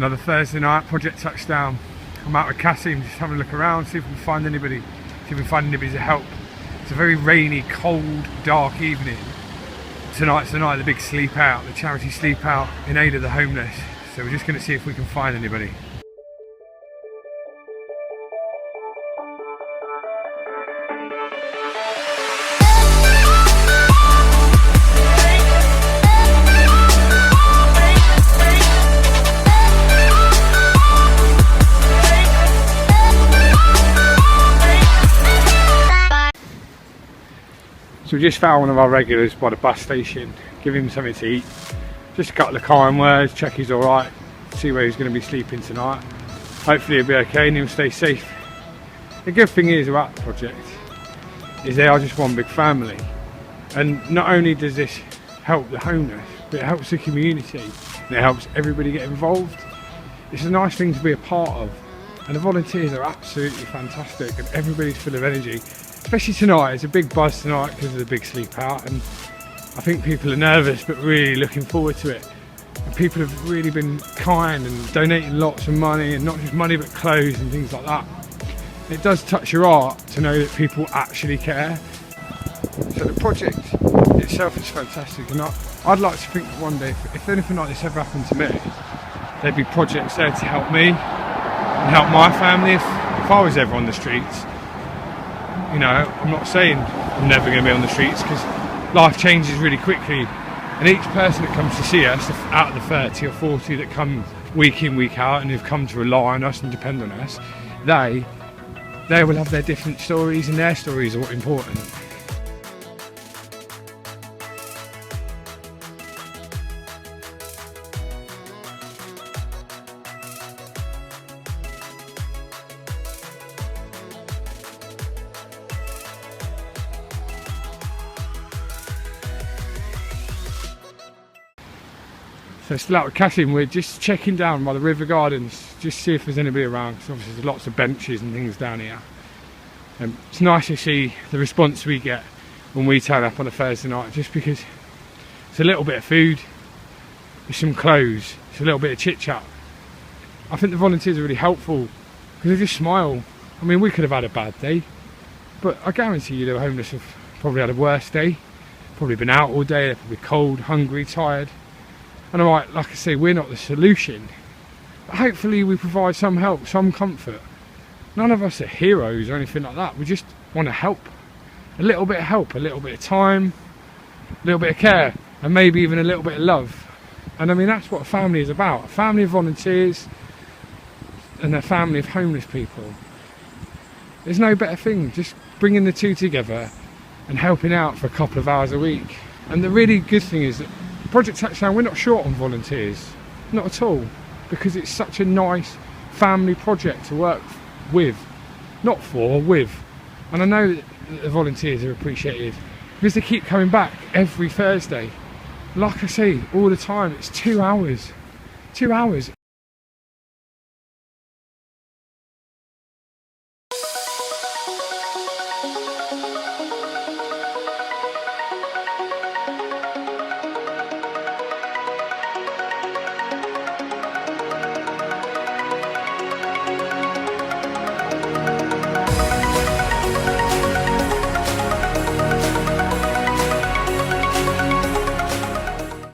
Another Thursday night, Project Touchdown. I'm out with Qasim, just having a look around, see if we can find anybody, see if we can find anybody to help. It's a very rainy, cold, dark evening. Tonight's the night of the big sleep out, the charity sleep out in aid of the homeless. So we're just going to see if we can find anybody. So we just found one of our regulars by the bus station, give him something to eat. Just a couple of kind words, check he's alright, see where he's going to be sleeping tonight. Hopefully he'll be okay and he'll stay safe. The good thing is about the project is they are just one big family. And not only does this help the homeless, but it helps the community and it helps everybody get involved. It's a nice thing to be a part of. And the volunteers are absolutely fantastic and everybody's full of energy. Especially tonight, it's a big buzz tonight because of the big sleep out, and I think people are nervous but really looking forward to it. And people have really been kind and donating lots of money, and not just money but clothes and things like that. It does touch your heart to know that people actually care. So the project itself is fantastic, and I'd like to think that one day, if anything like this ever happened to me, there'd be projects there to help me and help my family if I was ever on the streets. You know, I'm not saying I'm never going to be on the streets because life changes really quickly, and each person that comes to see us, out of the 30 or 40 that come week in, week out and who've come to rely on us and depend on us, they will have their different stories, and their stories are important. So still out with Qasim, we're just checking down by the river gardens, just see if there's anybody around, because obviously there's lots of benches and things down here. It's nice to see the response we get when we turn up on a Thursday night, just because it's a little bit of food, there's some clothes, it's a little bit of chit chat. I think the volunteers are really helpful because they just smile. I mean, we could have had a bad day, but I guarantee you the homeless have probably had a worse day, probably been out all day, they're probably cold, hungry, tired. And like I say, we're not the solution, but hopefully we provide some help, some comfort. None of us are heroes or anything like that. We just want to help. A little bit of help, a little bit of time, a little bit of care, and maybe even a little bit of love. And I mean, that's what a family is about. A family of volunteers and a family of homeless people. There's no better thing, just bringing the two together and helping out for a couple of hours a week. And the really good thing is that Project Touchdown, we're not short on volunteers, not at all, because it's such a nice family project to work with, not for, with. And I know that the volunteers are appreciated because they keep coming back every Thursday. Like I say all the time, it's 2 hours. 2 hours